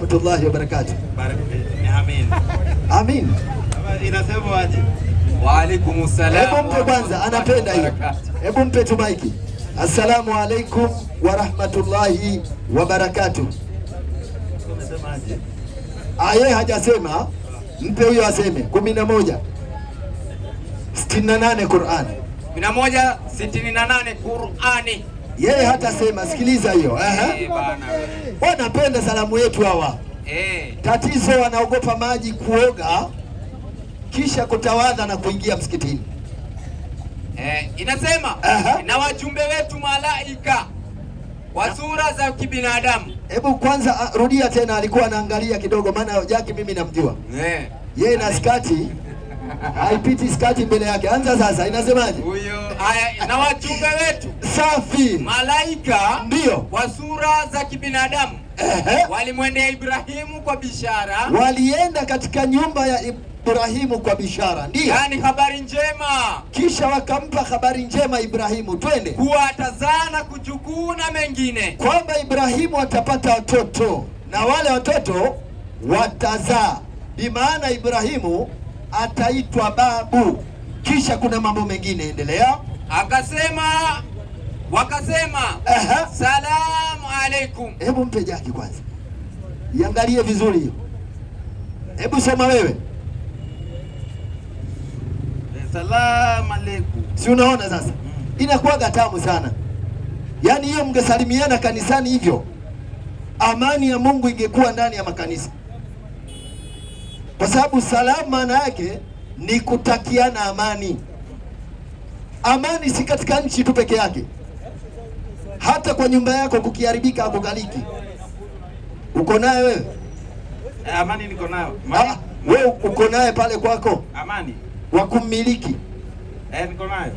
rahmatullahi wa barakatuh. Amin. Amin. Inasema aje? Wa alaikum salaam. Hebu mpe kwanza, anapenda hiyo. Hebu mpe tu maiki. Assalamu alaikum wa rahmatullahi wa barakatuh. Unasema aje? Yeye hajasema, mpe huyo aseme. 11 68 Qur'an. 1168 Qur'ani. Yeye hatasema, sikiliza hiyo. Bana. Wanapenda salamu yetu hawa. Tatizo wanaogopa maji kuoga kisha kutawadha na kuingia msikitini. Inasema na wajumbe wetu malaika wa sura za kibinadamu. Hebu kwanza rudia tena, alikuwa anaangalia kidogo maana Jaki mimi namjua. Yeye na skati haipiti skati mbele yake. Anza sasa, inasemaje? Huyo haya, na wajumbe wetu safi malaika ndio wa sura za kibinadamu walimwendea Ibrahimu kwa bishara. Walienda katika nyumba ya Ibrahimu kwa bishara, ndio yani habari njema. Kisha wakampa habari njema Ibrahimu, twende, kuwa atazaa na kujukuu na mengine, kwamba Ibrahimu atapata watoto na wale watoto watazaa, bimaana Ibrahimu ataitwa babu. Kisha kuna mambo mengine, endelea. Wakasema salamu alaikum. Hebu mpe Jaki kwanza, iangalie vizuri hiyo. Hebu soma wewe. Salamu alaikum. Si unaona sasa? Inakuwa tamu sana. Yaani hiyo mngesalimiana kanisani hivyo, amani ya Mungu ingekuwa ndani ya makanisa. Kwa sababu salamu maana yake ni kutakiana amani. Amani si katika nchi tu peke yake. Hata kwa nyumba yako kukiharibika hakukaliki. Uko naye wewe? Amani niko nayo. Wewe uko naye pale kwako? Amani wa kumiliki. Niko nayo.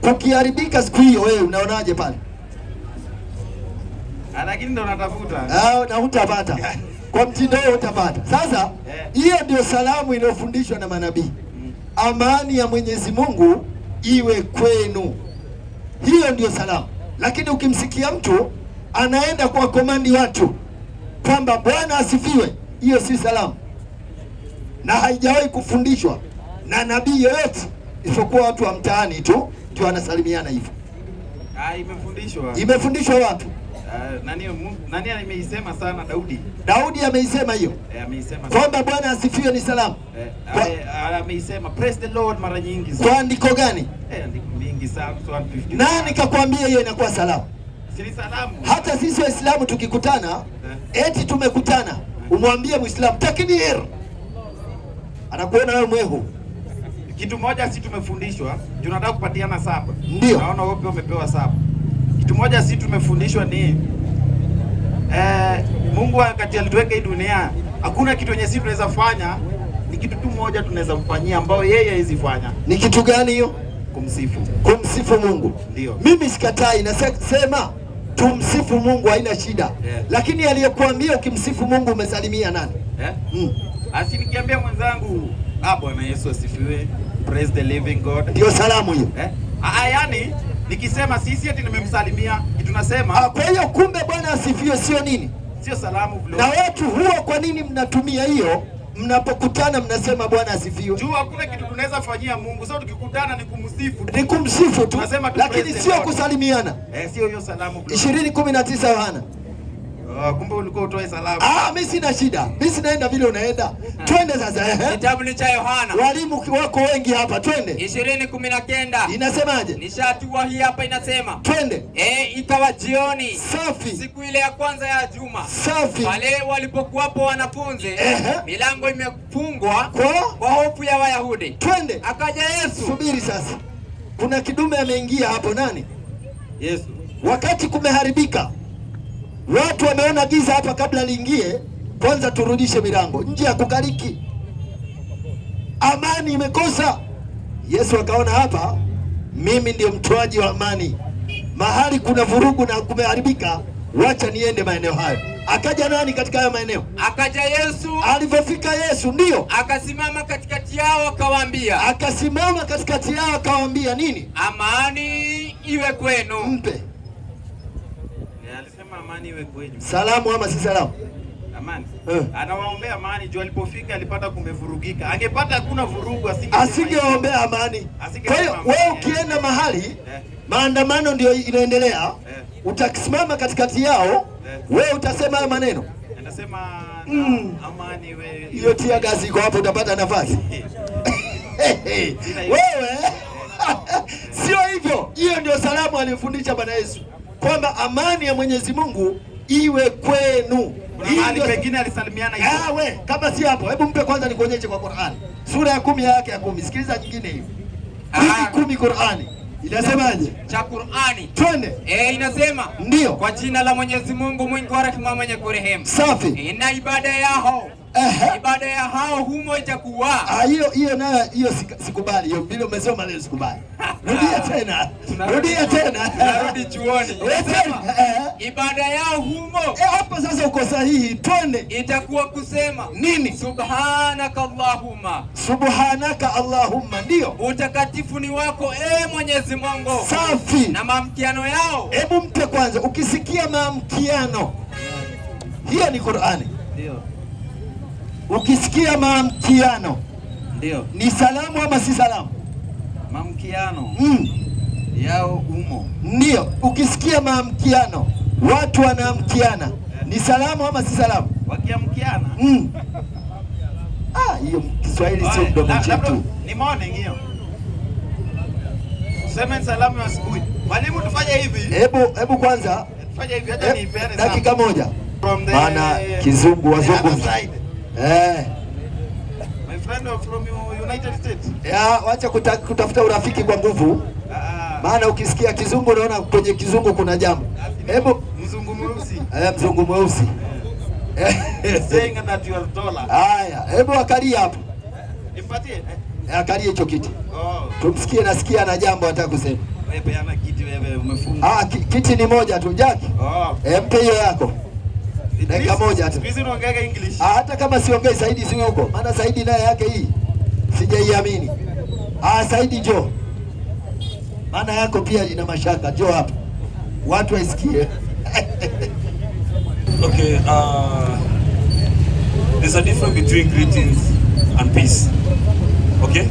Kukiharibika siku hiyo wewe unaonaje pale? Lakini ndo natafuta. Na hutapata. Kwa mtindo huo utapata. Sasa hiyo ndio salamu inayofundishwa na manabii. Amani ya Mwenyezi Mungu iwe kwenu. Hiyo ndio salamu. Lakini ukimsikia mtu anaenda kwa komandi watu kwamba Bwana asifiwe, hiyo si salamu. Na haijawahi kufundishwa na nabii yoyote isipokuwa watu wa mtaani tu ndio wanasalimiana hivyo. Imefundishwa. Imefundishwa wapi? Nani ameisema sana? Daudi ameisema hiyo. Ameisema kwamba Bwana asifiwe ni salamu. Ameisema praise the Lord mara nyingi. Kwa andiko gani? Andiko mingi sana, 150. Nani kakwambia hiyo inakuwa salamu? Si salamu. Hata sisi Waislamu tukikutana, eti tumekutana, umwambie Muislamu takbir, anakuona wewe mwehu. Kitu moja si tumefundishwa, tunataka kupatiana saba. Ndio. Naona wewe umepewa saba. Kitu moja si tumefundishwa ni Mungu wakati alituweka hii dunia, hakuna kitu yenye sisi tunaweza fanya, ni kitu tu moja tunaweza kufanyia ambao yeye hawezi fanya. Ni kitu gani hiyo? Kumsifu. Kumsifu Mungu. Ndio. Mimi sikatai, nasema tumsifu Mungu, haina shida. Lakini aliyekuambia ukimsifu Mungu umesalimia nani? Asinikiambia mwenzangu, Bwana Yesu asifiwe, praise the living God. Ndio salamu hiyo. Yani nikisema sisi eti nimemsalimia, tunasema kwa hiyo kumbe Bwana asifiwe sio nini? Sio salamu vile. Na watu huwa kwa nini mnatumia hiyo? Mnapokutana mnasema Bwana asifiwe. Juu hakuna kitu tunaweza fanyia Mungu. Sasa tukikutana ni kumsifu tu. Ni kumsifu tu. Lakini sio kusalimiana. Sio hiyo salamu vile. 20:19 Yohana. Kumbe ulikuwa utoe salamu. Mimi sina shida. Mimi sinaenda vile unaenda. Twende sasa. Kitabu ni cha Yohana. Walimu wako wengi hapa, twende. 20:19. Inasemaje? Nishatua hii hapa inasema. Twende. Ikawa jioni. Safi. Siku ile ya kwanza ya juma. Safi. Wale walipokuwapo wanafunzi, milango imefungwa kwa hofu ya Wayahudi. Twende. Akaja Yesu. Subiri sasa. Kuna kidume ameingia hapo, nani? Yesu. Wakati kumeharibika, watu wameona giza hapa, kabla liingie, kwanza turudishe milango. Nje ya kukariki, amani imekosa. Yesu akaona hapa, mimi ndio mtoaji wa amani. Mahali kuna vurugu na kumeharibika, wacha niende maeneo hayo. Akaja nani katika hayo maeneo? Akaja Yesu. Alipofika Yesu, ndio akasimama katikati yao akawaambia. Akasimama katikati yao akawaambia nini? Amani iwe kwenu. Mpe. Alisema amani iwe kwenu. Salamu ama si salamu? Amani. Anawaombea amani, juu alipofika alipata kumevurugika. Angepata hakuna vurugu asingeombea amani. Kwa hiyo wewe ukienda mahali maandamano ndio inaendelea, utakisimama katikati yao, wewe utasema haya maneno. Anasema amani wewe. Hiyo tia gazi iko hapo, utapata nafasi. Wewe sio hivyo. Hiyo ndio salamu aliyofundisha Bwana Yesu, kwamba amani ya Mwenyezi Mungu iwe kwenu. Hii pengine alisalimiana hivyo. We, kama si hapo, hebu mpe kwanza nikuonyeshe kwa Qur'ani. Sura ya 10 yake ya 10. Sikiliza nyingine hiyo. 10 Qur'ani. Inasemaje? Cha Qur'ani. Twende. Inasema ndio. Kwa jina la Mwenyezi Mungu mwingi wa rehema mwenye kurehemu. Safi. Na ibada yao. Ibada ya hao humo itakuwa. Hiyo nayo hiyo sikubali. Hiyo vile umesoma leo sikubali. Rudia tena. Rudia tena. Narudi chuoni. Ibada yao humo. Hapo sasa uko sahihi. Twende. Itakuwa kusema nini? Subhanaka Allahumma. Subhanaka Allahumma, ndio. Utakatifu ni wako Mwenyezi Mungu. Safi. Na maamkiano yao. Hebu mpe kwanza. Ukisikia maamkiano, hiyo ni Qur'ani. Ndio. Ukisikia maamkiano, ndio. Ni salamu ama si salamu? Maamkiano. Yao umo. Ndio. Ukisikia maamkiano, watu wanaamkiana, ni salamu ama si salamu? Wakiamkiana. Hiyo Kiswahili sio mdomo chetu. Ni morning hiyo. Sema salamu ya asubuhi. Mwalimu tufanye hivi. Hebu kwanza tufanye hivi, hata niipeane dakika moja. Maana kizungu wazungu. My friend from United States. Wacha kutafuta urafiki kwa nguvu. Maana ukisikia kizungu unaona kwenye kizungu kuna jambo. Hebu mzungu mweusi. Mzungu mweusi. Saying that you are taller. Haya, hebu akalia hapo. Nipatie. Akalie hicho kiti. Tumsikie, nasikia na jambo anataka kusema. Wewe peana kiti, wewe umefunga. Kiti ni moja tu, Jack. Mpe hiyo yako. Dakika moja tu. Hizi unaongea English. Hata kama siongei Saidi sio huko. Maana Saidi naye yake hii sijaiamini. Saidi njoo. Maana yako pia ina mashaka. Njoo hapa. Watu waisikie. Okay, there's a difference between greetings and peace. Okay?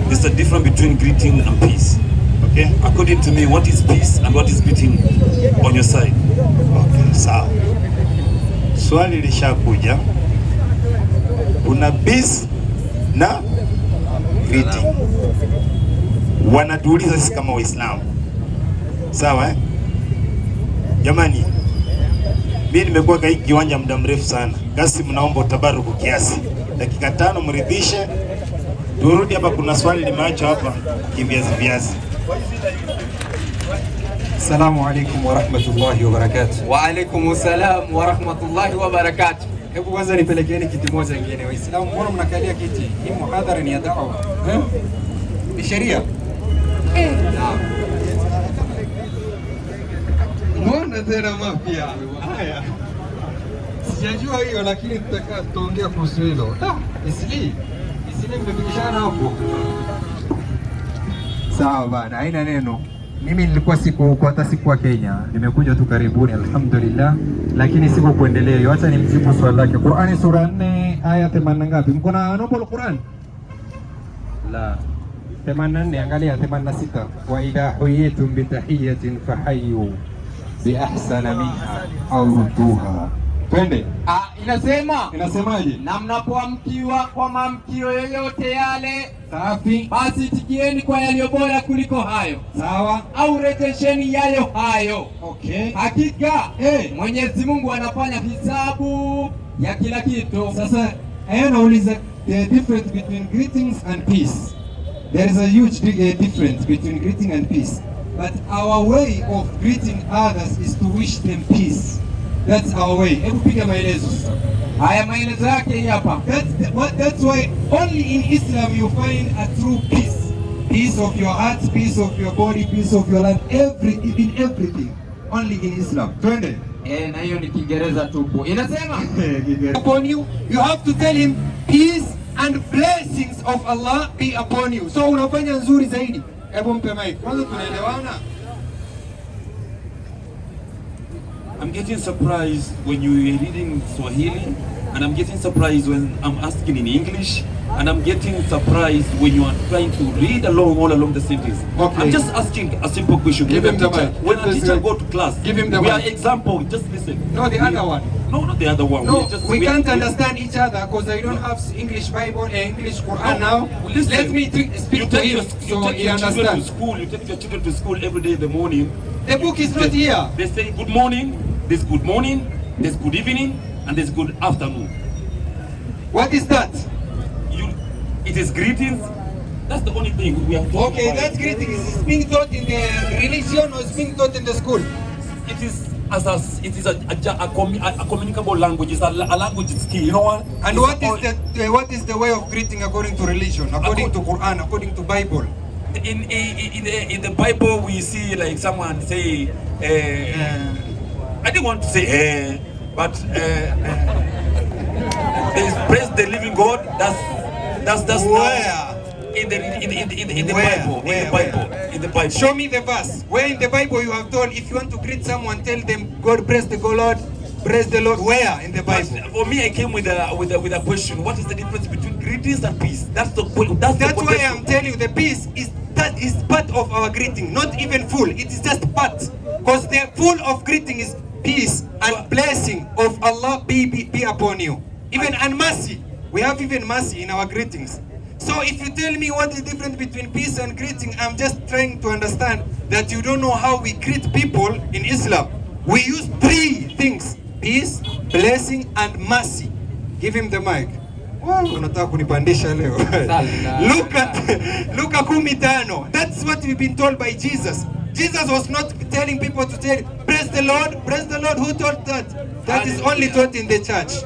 There's a difference between greeting and peace. Okay? According to me, what is peace and what is greeting on your side? Okay, sawa. Swali lishakuja. Kuna peace na greeting. Wanatuuliza sisi kama Waislamu. Sawa Jamani, mimi nimekuwa kwa hii kiwanja muda mrefu sana. Kasim, naomba utabaruku kiasi. Dakika 5 mridhishe. Turudi hapa, kuna swali limeacha hapa kiviazi. Assalamu alaikum wa rahmatullahi wa barakatuh. Wa alaikum salam wa rahmatullahi wa barakatuh. Hebu kwanza nipelekeeni kiti moja kingine. Waislamu, mbona mnakalia kiti? Hii muhadhara ni ya da'wa. Ni sheria. Naam. Mbona tena mapya? Haya. Sijajua hiyo, lakini tutaongea kuhusu hilo. Isli mmefikishana hapo. Sawa bana, haina neno. Mimi nilikuwa siku huko, hata sikuwa Kenya. Nimekuja tu karibuni, alhamdulillah, lakini siku kuendelea hiyo. Acha nimjibu swali lake. Qur'ani sura 4 aya 80 ngapi? Mko na nobo Qur'an? La. 84, angalia 86. Wa idha huyitum bi tahiyatin fahayyu bi ahsana minha au rudduha. Twende. Inasemaje? Na mnapoamkiwa kwa maamkio yoyote yale, safi, basi tikieni kwa yaliyo bora kuliko hayo. Sawa. Au rejesheni yayo hayo. Okay. Hakika Mwenyezi Mungu anafanya hisabu ya kila kitu. Sasa nauliza, the difference between greetings and peace. There is a huge difference between greeting and peace. But our way of greeting others is to wish them peace. That's our way. Hebu piga maelezo. Haya maelezo yake hapa. That's why only in Islam you find a true peace. Peace of your heart, peace of your body, peace of your life, in everything. Only in Islam. Twende. Na hiyo ni Kiingereza tupu. Inasema upon you, you have to tell him peace and blessings of Allah be upon you. So unafanya nzuri zaidi. Hebu mpe mic. Kwanza tunaelewana? I'm getting surprised when you're reading Swahili, and I'm getting surprised when I'm asking in English, and I'm getting surprised when you are trying to read all along the sentence. Okay. I'm just asking a simple question. Give him the mic. When a teacher go to class, Give him the we mic. are example. Just listen. No, the other one. No, not the other one. No, we can't are understand each other because I don't have English Bible and English Quran No, now. listen. Let me speak to him so he understands. You take your children to school every day in the morning. The book is not here. They say good morning, there's good morning, there's good evening, and there's good afternoon. What is that? It is greetings. That's the only thing we are talking Okay, about. that's greeting. Is it being taught in the religion or is being taught in the school? It is a communicable language. It's a language skill. You know what? And what is the way of greeting according to religion, according to Quran, according to Bible? In the Bible we see like someone say I didn't want to say but they praise the living God. That's Where? In the Where? Bible. Where? In the Bible. Show me the verse. Where in the Bible you have told if you want to greet someone, tell them God praise the Lord, praise the Lord. Where in the Bible? For me, I came with a question. What is the difference between greetings and peace? That's Why I'm telling you the peace is part of our greeting, not even full. It is just part. Because the full of greeting is peace and blessing of Allah be upon you. Even and mercy. We have even mercy in our greetings. So if you tell me what is the difference between peace and greeting, I'm just trying to understand that you don't know how we greet people in Islam. We use 3 things: peace, blessing, and mercy. Give him the mic. Wow, unataka kunipandisha leo. Luka 15. That's what we've been told by Jesus. Jesus was not telling people to tell, praise the Lord, praise the Lord. Who taught that? That is only taught in the church.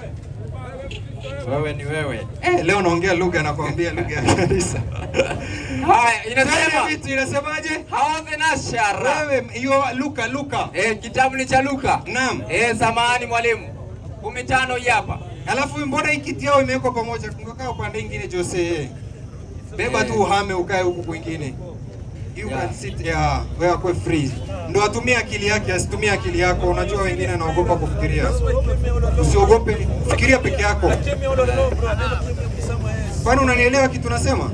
Wewe ni wewe. Leo naongea lugha na kuambia lugha ya kanisa. Haya, inasema vitu inasemaje? hawadhi nashara. Wewe hiyo Luka. Kitabu ni cha Luka. Naam. Samahani mwalimu. 15 hii hapa. Alafu mbona hii kiti yao imewekwa pamoja? Kungekaa upande mwingine Jose. Beba tu uhame ukae huku kwingine. You can sit here, wewe kwa free. Ndio atumie akili yake, asitumie akili yako. Unajua wengine wanaogopa kufikiria. Usiogope, fikiria peke yako. Kwani unanielewa kitu nasema?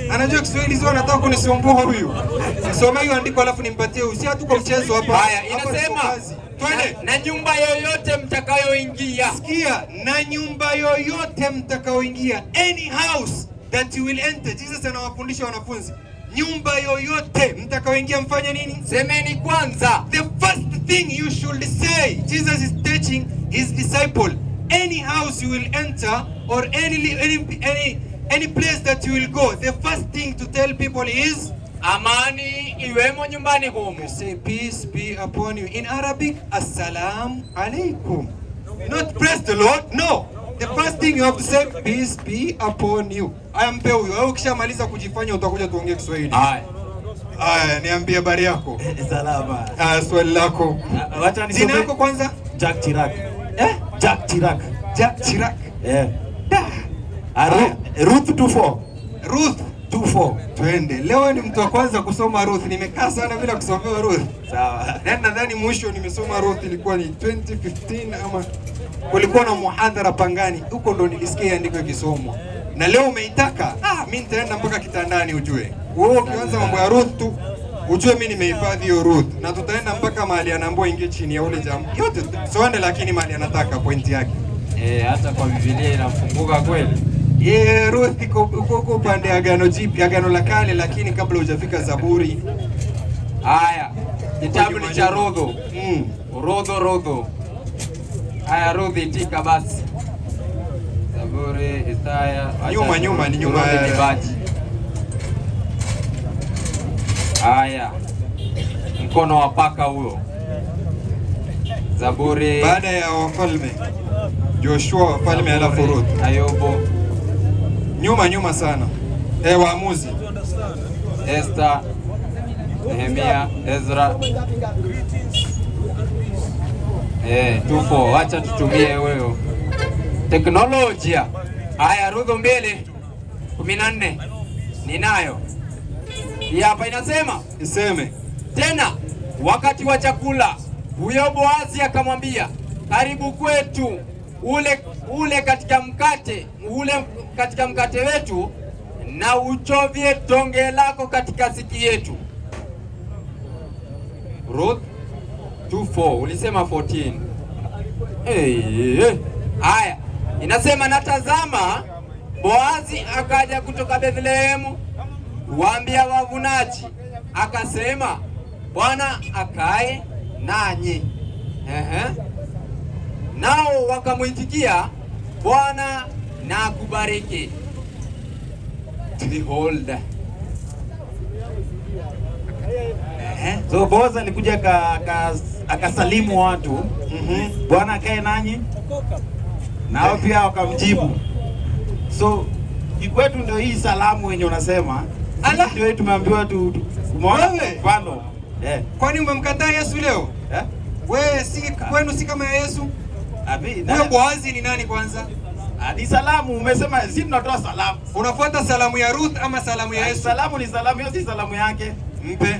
Anajua Kiswahili sio, anataka kunisumbua huyu. Nisome hiyo andiko alafu nimpatie huyu. Si hatuko mchezo hapa. Haya, inasema na nyumba yoyote mtakayoingia. Sikia, na nyumba yoyote mtakayoingia. Any house that you will enter. Jesus anawafundisha wanafunzi. Nyumba yoyote mtakaoingia mfanye nini? Semeni kwanza. The first thing you should say. Jesus is teaching his disciple. Any house you will enter or any place that you will go, the first thing to tell people is amani iwemo nyumbani humu. You say peace be upon you. In Arabic, assalamu alaikum. Not praise the Lord. No. The first thing you have to say, peace be upon you. Ampe huyo. Wewe ukishamaliza kujifanya utakuja tuongee Kiswahili. Haya, niambie habari yako. Salama. Swali lako. Wacha nisome. Jina lako kwanza? Jack Chirac. Jack Chirac. Jack Chirac. Ruth 24. Ruth 24. Twende. Leo ni mtu wa kwanza kusoma Ruth. Nimekaa sana bila kusomewa Ruth. Sawa. Nadhani mwisho nimesoma Ruth ilikuwa ni 2015 ama kulikuwa na muhadhara Pangani. Huko ndo nilisikia andiko ikisomwa. Na leo umeitaka, mimi nitaenda mpaka kitandani ujue. Wewe ukianza mambo ya Ruth tu, ujue mimi nimehifadhi hiyo Ruth. Na tutaenda mpaka mahali anaambiwa ingie chini ya ule jamu. Yote soende lakini mahali anataka pointi yake. Hata kwa Biblia inafunguka kweli. Ruth iko upande Agano Jipya, Agano la Kale, lakini kabla hujafika Zaburi. Haya, kitabu ni cha Ruthu. Ruthu. Haya, Ruthu itika basi. Zaburi, Isaya. Nyuma ni nyuma. Haya, mkono wa paka huyo. Zaburi. Baada ya wafalme. Joshua wafalme alafu Ruth. Ayubu. Nyuma sana. Waamuzi. Esther, Nehemia, Ezra. Tufo, wacha tutumie wewe. Teknolojia. Haya, Ruthu 2:14. Ninayo. Hii hapa inasema, iseme tena wakati wa chakula Huyo Boazi akamwambia, karibu kwetu, ule katika mkate wetu, na uchovye tonge lako katika siki yetu. Ruth 2:4, ulisema 14. Haya, inasema natazama, Boazi akaja kutoka Bethlehemu kuambia wavunaji, akasema, Bwana akae nanyi. Nao wakamuitikia, Bwana na akubariki. Behold. So Boazi alikuja akasalimu watu, Bwana akae nanyi, nao pia wakamjibu. So kwetu ndio hii salamu wenye unasema, ndio hii tumeambiwa umeona mfano. Kwani umemkataa Yesu leo? Wewe si kwenu si kama ya Yesu? Huyo Boazi ni nani kwanza? Ni salamu, umesema si tunatoa salamu. Unafuata salamu ya Ruth ama salamu ya Yesu? Salamu ni salamu, hiyo si salamu yake. Mpe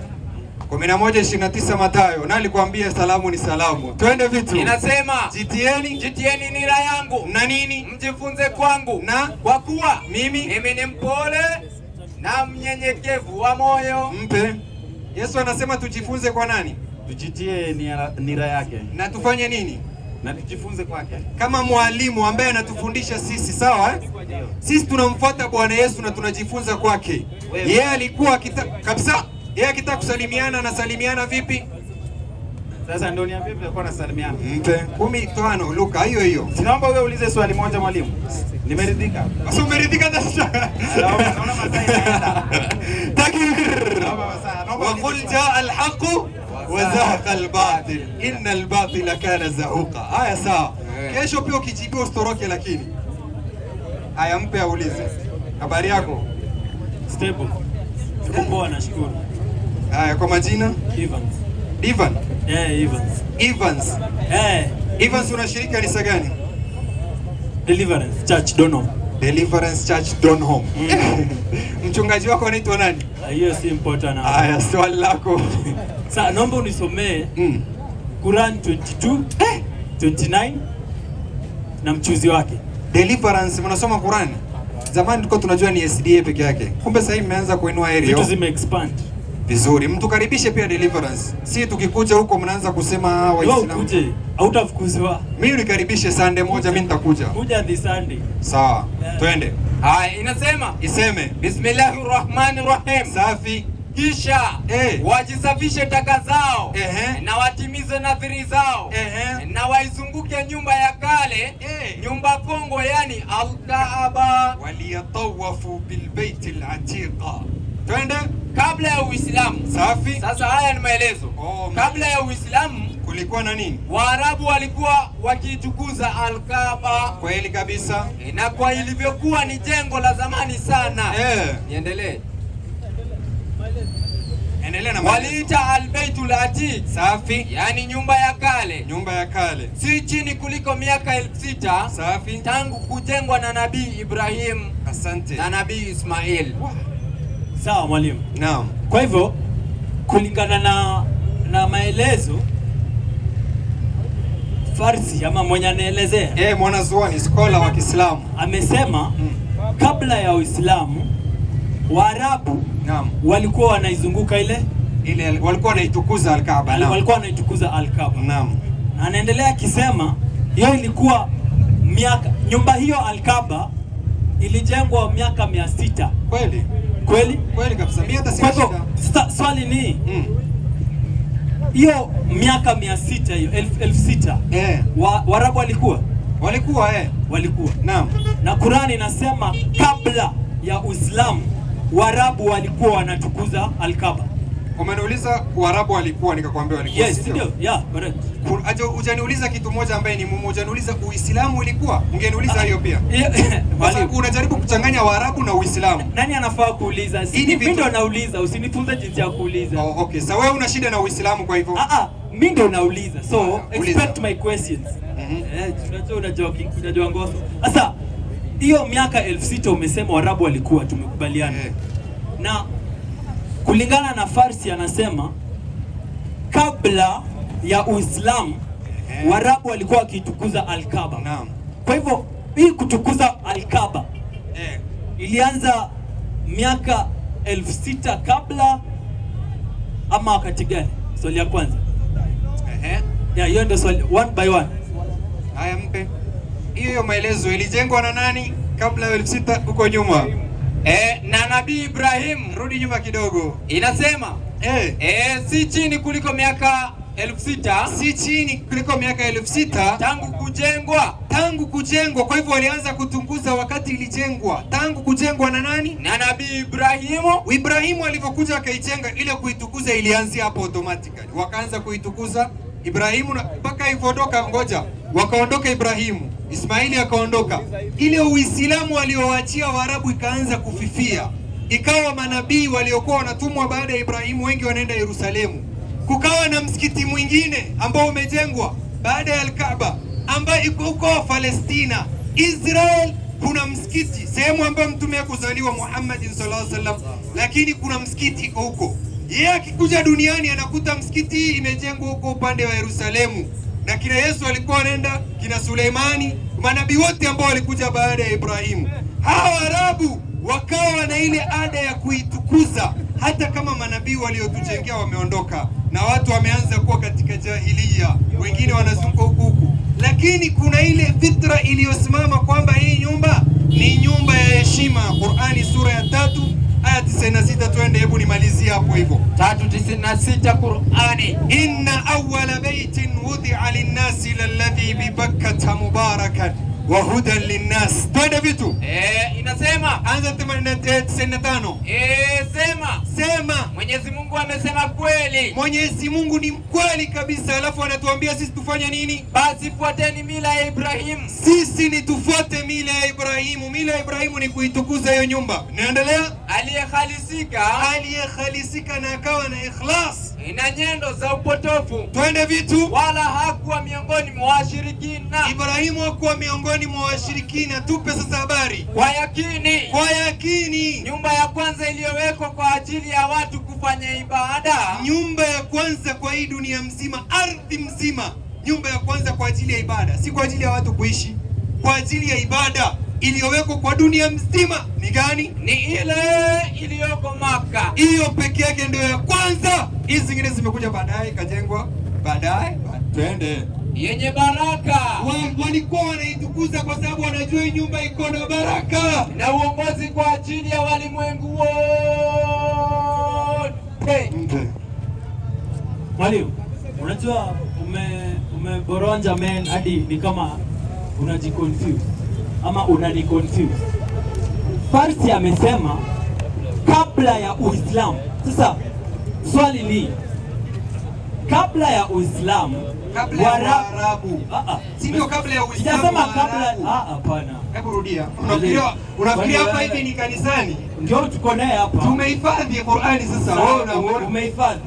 11:29 Mathayo. Na alikwambia salamu ni salamu. Twende vitu. Inasema, jitieni nira yangu. Na nini? Mjifunze kwangu. Na kwa kuwa mimi ni mpole na mnyenyekevu wa moyo. Mpe. Yesu anasema tujifunze kwa nani? Tujitie nira yake. Na tufanye nini? Na tujifunze kwake. Kama mwalimu ambaye anatufundisha sisi, sawa? Sisi tunamfuata Bwana Yesu na tunajifunza kwake. Yeye alikuwa kabisa, yeye akitaka kusalimiana anasalimiana vipi? Sasa ndio niambie vile kwa nasalimiana. Mpe 15 Luka hiyo. Sinaomba wewe uulize swali moja mwalimu. Nimeridhika. Sasa umeridhika sasa? Naona masai naenda. Takbir. Wa qul jaa al-haq wa zahaqa al-batil. Inna al-batila kana zahuqa. Haya sawa. Kesho pia ukijibiwa usitoroke lakini. Haya mpe aulize. Habari yako? Stable. Poa, nashukuru. Haya kwa majina? Evans. Ivan? Evans. Evans. Evans unashiriki kanisa gani? Deliverance Church Donholm. Deliverance Church Donholm. Mchungaji wako anaitwa nani? Hiyo si important. Haya, swali lako. Sasa naomba unisomee Quran 22:29 na mchuzi wake. Deliverance mnasoma Quran? Zamani tulikuwa tunajua ni SDA peke yake. Kumbe sasa hivi mmeanza kuinua area. Vitu zime expand. Vizuri. Mtukaribishe pia Deliverance. Si tukikuja huko mnaanza kusema Waislamu. Wewe ukuje, hautafukuzwa. Mimi nikaribishe Sunday moja, mimi nitakuja. Kuja this Sunday. Sawa. Twende. Haya, inasema, iseme Bismillahirrahmanirrahim. Safi. Kisha wajisafishe taka zao na watimize nadhiri zao na waizunguke nyumba ya kale, nyumba kongwe, yani Al-Kaaba, waliyatawafu bilbaiti al-atiqa. Twende. Kabla ya Uislamu. Safi. Sasa haya ni maelezo. Kabla ya Uislamu kulikuwa na nini? Waarabu walikuwa wakiitukuza Al-Kaaba. Kweli kabisa. Na kwa ilivyokuwa ni jengo la zamani sana. Niendelee. Endelea na waliita Al-Baitul Atiq. Safi. Yani nyumba ya kale. Nyumba ya kale. Si chini kuliko miaka 6000. Safi. Tangu kujengwa na Nabii Ibrahim. Asante. Na Nabii Ismail. Sawa mwalimu. Naam. Kwa hivyo kulingana na maelezo Farsi ama mwenye anaelezea mwanazuoni scholar wa Kiislamu amesema kabla ya Uislamu Waarabu walikuwa wanaizunguka ile walikuwa wanaitukuza Al-Kaaba. Walikuwa wanaitukuza Al-Kaaba. Naam. Na anaendelea akisema hiyo ilikuwa nyumba hiyo Al-Kaaba ilijengwa miaka 600. Kweli? Kweli? Kweli kabisa. Mimi hata sina shida. Swali ni hiyo miaka 600 hiyo 1600. Waarabu walikuwa? Walikuwa. Naam. Na Qur'ani inasema kabla ya Uislamu Waarabu walikuwa wanatukuza Al-Kaaba. Umeniuliza Waarabu walikuwa, nikakwambia walikuwa. Yes, ndio. Yeah, correct. Hujaniuliza kitu moja ambaye ni muhimu. Hujaniuliza Uislamu ulikuwa? Ungeniuliza hiyo pia. Sababu unajaribu kuchanganya Waarabu na Uislamu. Nani anafaa kuuliza? Mimi ndo nauliza, usinifunze jinsi ya kuuliza. Okay. Sasa wewe una shida na Uislamu kwa hivyo? Mimi ndo nauliza. So, expect my questions. Unajua ngoso. Sasa hiyo miaka 1600 umesema Waarabu walikuwa, tumekubaliana. Na kulingana na Farsi anasema kabla ya Uislamu Waarabu walikuwa wakitukuza Al-Kaaba. Naam. Kwa hivyo hii kutukuza Al-Kaaba ilianza miaka 6000 kabla ama wakati gani? Swali ya kwanza. Ya hiyo ndio swali one by one. Haya, mpe hiyo maelezo. Ilijengwa na nani kabla ya 6000 huko nyuma? Na Nabii Ibrahim. Rudi nyuma kidogo. Inasema si chini kuliko miaka 6000, si chini kuliko miaka 6000 tangu kujengwa. Kwa hivyo walianza kutunguza wakati ilijengwa, tangu kujengwa na nani? Na Nabii Ibrahimu. Ibrahimu alivyokuja akaijenga, ile kuitukuza ilianzia hapo automatically. Wakaanza kuitukuza Ibrahimu mpaka ivodoka, ngoja, wakaondoka Ibrahimu, Ismaili akaondoka. Ile Uislamu waliowaachia Waarabu ikaanza kufifia, ikawa manabii waliokuwa wanatumwa baada ya Ibrahimu wengi wanaenda Yerusalemu. Kukawa na msikiti mwingine ambao umejengwa baada ya Al-Kaaba ambayo iko huko Palestina, Israel. Kuna msikiti sehemu ambayo mtume kuzaliwa Muhammad sallallahu alaihi wasallam, lakini kuna msikiti huko. Yeye akikuja duniani anakuta msikiti imejengwa huko upande wa Yerusalemu, na kina Yesu alikuwa anaenda, kina Suleimani, manabii wote ambao walikuja baada ya Ibrahimu. Hawa Arabu wakawa na ile ada ya kuitukuza, hata kama manabii waliotujengea wameondoka na watu wameanza kuwa katika jahiliya, wengine wanazunguka huku, lakini kuna ile fitra iliyosimama kwamba hii nyumba ni nyumba ya heshima. Qur'ani sura ya 3 aya 96, twende, hebu nimalizie hapo hivyo. 3:96 Qur'ani. Inna awwala baytin wudi'a lin-nasi lalladhi bi Bakkata mubarakan wa hudan linnas. Twende vitu. Inasema anza 95. Sema Mwenyezi Mungu amesema kweli. Mwenyezi Mungu ni mkweli kabisa. Alafu anatuambia sisi tufanye nini? Basi fuateni mila ya Ibrahimu. Sisi ni tufuate mila ya Ibrahimu. Mila ya Ibrahimu ni kuitukuza hiyo nyumba. Naendelea. Aliyehalisika na akawa na ikhlas na nyendo za upotofu. Twende vitu. Wala hakuwa miongoni mwa washirikina. Ibrahimu hakuwa miongoni mwa washirikina. Tupe sasa habari. Kwa yakini nyumba ya kwanza iliyowekwa kwa ajili ya watu kufanya ibada, nyumba ya kwanza kwa hii dunia mzima, ardhi mzima, nyumba ya kwanza kwa ajili ya ibada, si kwa ajili ya watu kuishi, kwa ajili ya ibada iliyowekwa kwa dunia mzima ni gani? Ni ile iliyoko Maka. Hiyo peke yake ndio ya kwanza. Hizi zingine zimekuja baadaye, ikajengwa baadaye. Twende. Yenye baraka. Walikuwa wanaitukuza kwa sababu wanajua hii nyumba iko na baraka na uongozi kwa ajili ya walimwengu wote. Mwalimu, unajua umeboronja men hadi ni kama unajiconfuse ama unaniconfuse. Farsi amesema kabla ya Uislamu. Sasa swali ni kabla ya Uislamu, kabla ya Waarabu. Sio kabla ya Uislamu. Sijasema kabla. Hapana. Hebu rudia. Unafikiria hapa hivi ni kanisani? Ndio tuko naye hapa. Tumehifadhi Qur'ani sasa. Wewe umehifadhi.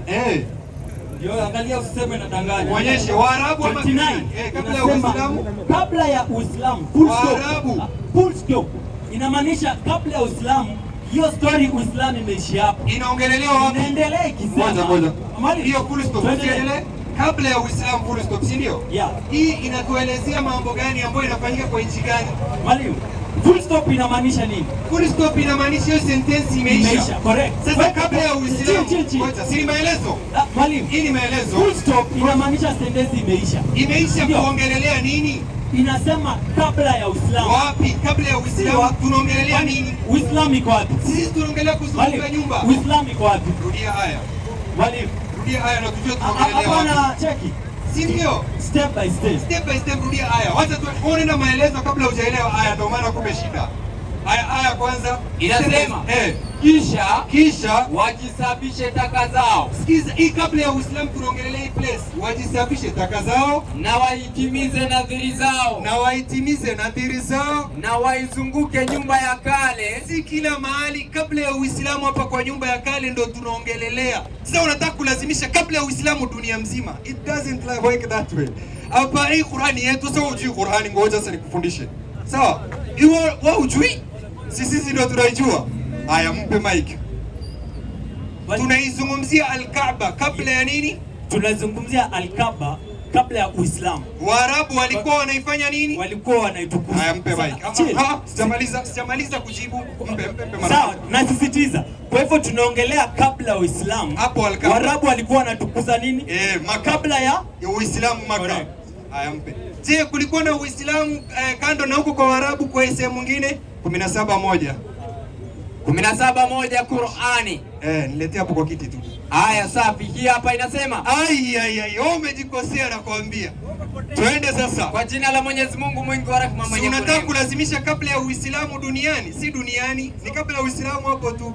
Ndio angalia usiseme nadanganya. Muonyeshe Waarabu ama kabla ya Uislamu. Kabla ya Uislamu. Full stop. Inamaanisha kabla ya Uislamu. Hiyo story Uislamu imeishia hapo. Inaongelelewa wapi? Inaendelea kisema. Moja. Hiyo full stop. Tuendelee. Kabla ya Uislamu full stop, si ndio? Yeah. Hii inatuelezea mambo gani ambayo inafanyika kwa nchi gani? Mwalimu, full stop inamaanisha nini? Full stop inamaanisha hiyo sentence imeisha. Correct. Sasa kabla ya Uislamu. Ngoja, si maelezo? Mwalimu, hii ni maelezo. Full stop inamaanisha sentence imeisha. Imeisha kuongelelea nini? Inasema kabla ya Uislamu. Wapi? Kabla ya Uislamu tunaongelelea nini? Uislamu iko wapi? Sisi tunaongelea kuzunguka nyumba. Uislamu iko wapi? Rudia haya. Mwalimu, rudia haya na tujue tunaongelelea wapi. Hapana, cheki. Si ndio? Step by step. Step by step rudia haya. Wacha tuone na maelezo kabla hujaelewa haya, ndio maana kumbe shida. Haya kwanza inasema kisha wajisafishe taka zao. Sikiza, hii kabla ya Uislamu tunaongelea hii place. Wajisafishe taka zao na waitimize nadhiri zao na waizunguke nyumba ya kale. Si kila mahali kabla ya Uislamu, hapa kwa nyumba ya kale ndo tunaongelelea. Sasa unataka kulazimisha kabla ya Uislamu dunia mzima. It doesn't work that way. Hapa hii Qur'ani yetu, sasa ujui Qur'ani, ngoja sasa nikufundishe. Sawa? Wewe ujui? Sisi ndio tunaijua. Haya, mpe mic. Tunaizungumzia Al-Kaaba kabla ya nini? tunazungumzia Al-Kaaba kabla ya Uislamu. Waarabu walikuwa wanaifanya nini? Walikuwa wanaitukuza. Haya, mpe mic. Sijamaliza kujibu. Mpe mara. Sawa, nasisitiza. Kwa hivyo tunaongelea kabla ya Uislamu. Hapo Al-Kaaba. Waarabu walikuwa wanatukuza nini? Kabla ya Uislamu Maka. Haya, mpe. Je, kulikuwa na Uislamu kando na huko kwa Waarabu kwa sehemu nyingine? 17:1. 17:1 Qur'ani. Niletea hapo kwa kiti tu. Haya, safi. Hii hapa inasema. Umejikosea na kuambia. Twende sasa. Kwa jina la Mwenyezi Mungu mwingi wa rehema mwenye kurehemu. Unataka kulazimisha kabla ya Uislamu duniani? Si duniani, ni kabla ya Uislamu hapo tu.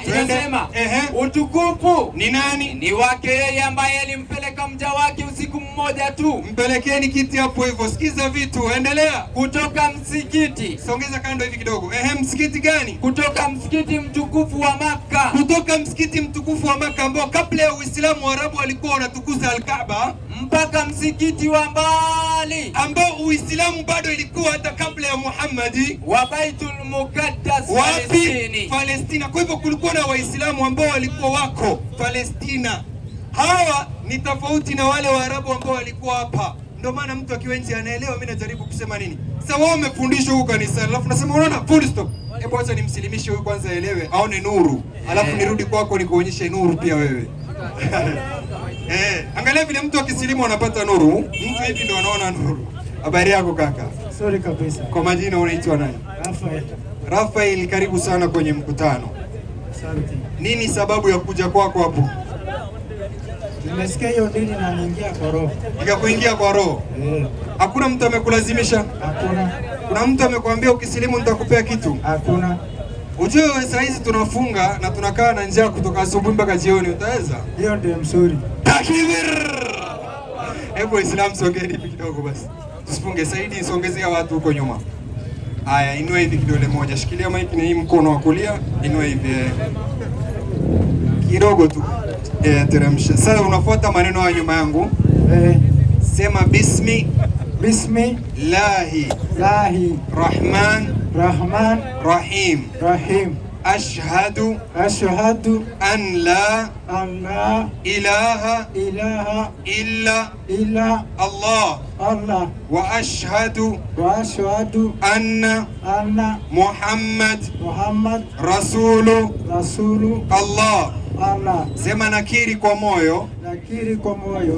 Inasema utukufu ni nani? Ni wake yeye ambaye alimpeleka mja wake usiku mmoja tu. Mpelekeni kiti hapo hivyo. Sikiza vitu, endelea. Kutoka msikiti. Songeza kando hivi kidogo. Msikiti gani? Kutoka msikiti mtukufu wa Makka. Kutoka msikiti mtukufu wa Makka ambao kabla ya Uislamu Waarabu walikuwa wanatukuza Al-Kaaba, mpaka msikiti wa mbali ambao Uislamu bado ilikuwa hata kabla ya Muhammad, wa Baitul Muqaddas Palestina. Kwa hivyo kulikuwa na Waislamu ambao walikuwa wako Palestina. Hawa ni tofauti na wale Waarabu ambao walikuwa hapa. Ndio maana mtu akiwa nje anaelewa mimi najaribu kusema nini. Sasa wao wamefundishwa huko kanisa, alafu nasema unaona, full stop. Hebu acha nimsilimishe huyu kwanza aelewe, aone nuru. Alafu nirudi kwako nikuonyeshe nuru pia wewe. Angalia vile mtu akisilimu anapata nuru. Mtu hivi ndio anaona nuru. Habari yako kaka? Sorry kabisa. Kwa majina unaitwa nani? Rafael. Rafael, karibu sana kwenye mkutano. Asante. Nini sababu ya kuja kwako hapo? Nimesikia hiyo dini na niingia kwa roho. Nikakuingia kwa roho? Hakuna mtu amekulazimisha? Hakuna. Kuna mtu amekwambia ukisilimu nitakupea kitu? Hakuna. Ujue saa hizi tunafunga na tunakaa na njaa kutoka asubuhi mpaka jioni, utaweza? Hiyo ndio mzuri. Takbir! Hebu Islam sogeni hivi kidogo basi. Tusifunge Saidi, songezea watu huko nyuma. Haya, inua hivi kidole moja. Shikilia maiki na hii mkono wa kulia, inua hivi. Kidogo tu. Teremsha. Sasa unafuata maneno ya nyuma yangu. Sema bismi lahi rahman rahim. Ashhadu an la ilaha illa Allah wa ashhadu anna Muhammad rasulu Allah. Sema nakiri kwa moyo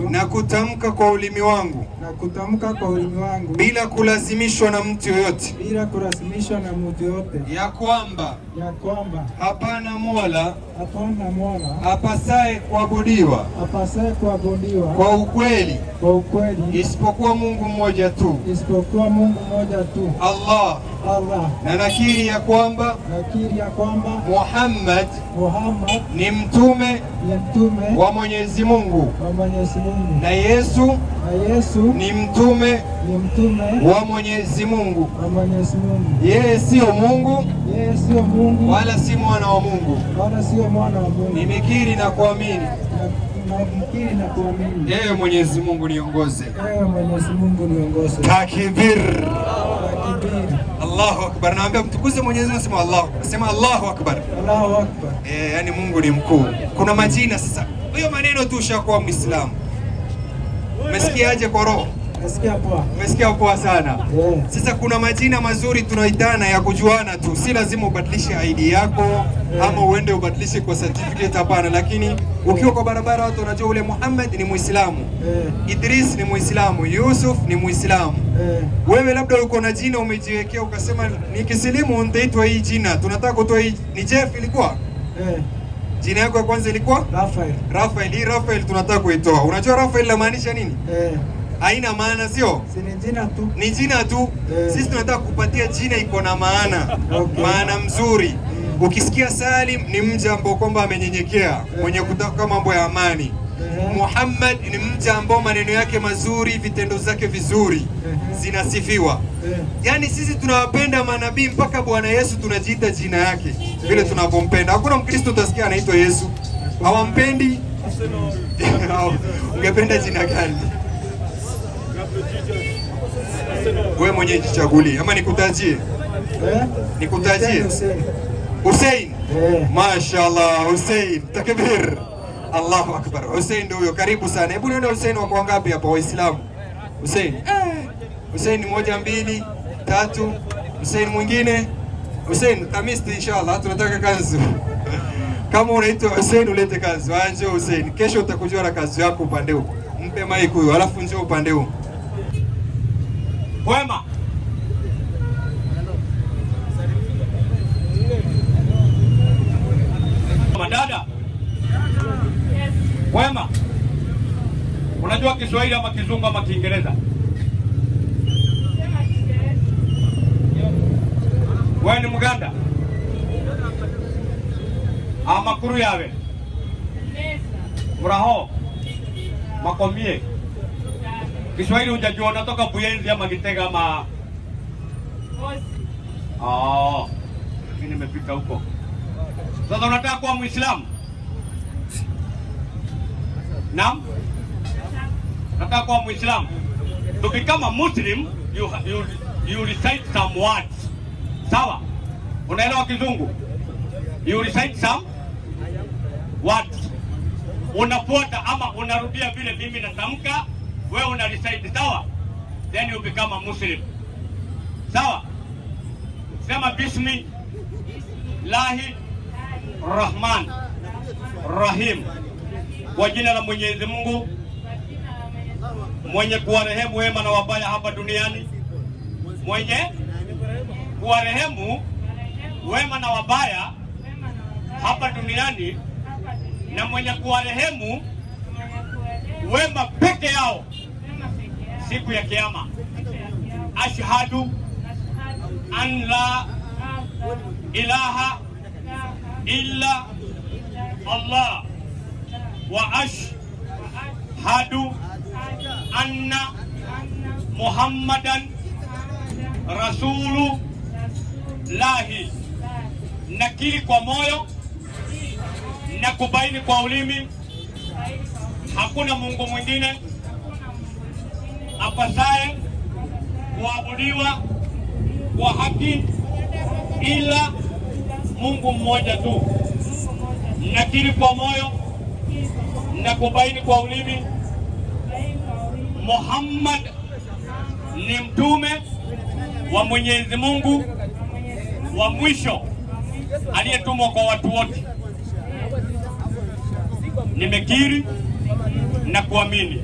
na kutamka kwa ulimi wangu bila kulazimishwa na mtu yoyote ya kwamba hapana mola apasaye kuabudiwa kwa ukweli isipokuwa Mungu mmoja tu Allah. Na nakiri ya kwamba Muhammad ni mtume wa Mwenyezi Mungu na Yesu ni mtume wa Mwenyezi Mungu. Yeye sio Mungu wala si mwana wa Mungu. Nimekiri na kuamini. Ewe Mwenyezi Mungu niongoze. Takbir. Allahu Akbar. Naambia mtukuze Mwenyezi Mungu, sema Allahu Akbar. Sema Allahu Akbar. Yani Mungu ni mkuu. Kuna majina sasa. Hiyo maneno tu ushakuwa Muislamu. Umesikiaje kwa roho? Umesikia poa sana. Sasa kuna majina mazuri tunaitana ya kujuana tu. Si lazima ubadilishe ID yako ama uende ubadilishe kwa certificate, hapana. Lakini ukiwa kwa barabara watu wanajua ule Muhammad ni Muislamu. Idris ni Muislamu, Yusuf ni Muislamu. Wewe labda uko na jina umejiwekea ukasema nikisilimu nitaitwa hii jina. Tunataka kutoa hii. Ni Jeff ilikuwa? Jina yako ya kwanza ilikuwa? Rafael. Hii Rafael tunataka kuitoa. Unajua Rafael inamaanisha nini? Haina maana, sio? Ni jina tu. Sisi tunataka kupatia jina iko na maana. Maana mzuri. Ukisikia Salim ni mja ambao kwamba amenyenyekea, mwenye kutaka mambo ya amani. Muhammad ni mja ambao maneno yake mazuri, vitendo zake vizuri zinasifiwa. Yaani sisi tunawapenda manabii mpaka Bwana Yesu tunajiita jina yake vile tunavyompenda. Hakuna Mkristo utasikia anaitwa Yesu. Hawampendi. Ungependa jina gani? Wewe mwenyewe jichagulie ama nikutajie? Nikutajie? Hussein. Mashaallah, Hussein. Takbir. Allahu akbar. Hussein ndio huyo, karibu sana. Hebu nione Hussein wako wangapi hapa Waislamu? Hussein. Hussein 1 2 3. Hussein mwingine. Hussein Khamisi inshallah tunataka kanzu. Kama unaitwa Hussein ulete kanzu. Anje Hussein. Kesho utakujua na kanzu yako upande huu. Mpe mic huyo, alafu njoo upande huu. Wema. Madada. Wema. Unajua Kiswahili ama Kizungu ama Kiingereza? Wewe ni Muganda? Ama kuru yawe? Muraho? Makomie? Kiswahili hujajua, unatoka Buyenzi ama Gitega ama? Mimi nimepita huko. Sasa unataka kuwa Muislamu? Naam? Nataka kuwa Muislamu. To become a Muslim, you recite some words. Sawa? Unaelewa Kizungu? You recite some words. Unafuata ama unarudia vile mimi natamka, wewe una recite, sawa? Then you become a Muslim. Sawa? Sema Bismillahi Rahman Rahim. Kwa jina la Mwenyezi Mungu mwenye kuwarehemu wema na wabaya hapa duniani. Mwenye kuwarehemu wema na wabaya hapa duniani, na mwenye kuwarehemu wema peke yao siku ya Kiyama. Ashhadu an la ilaha illa Allah wa ashhadu anna Muhammadan Rasulullahi. Nakiri kwa moyo na kubaini kwa ulimi, hakuna Mungu mwingine apasaye kuabudiwa kwa haki ila Mungu mmoja tu. Nakiri kwa moyo na kubaini kwa ulimi, Muhammad ni mtume wa Mwenyezi Mungu wa mwisho aliyetumwa kwa watu wote. Nimekiri na kuamini.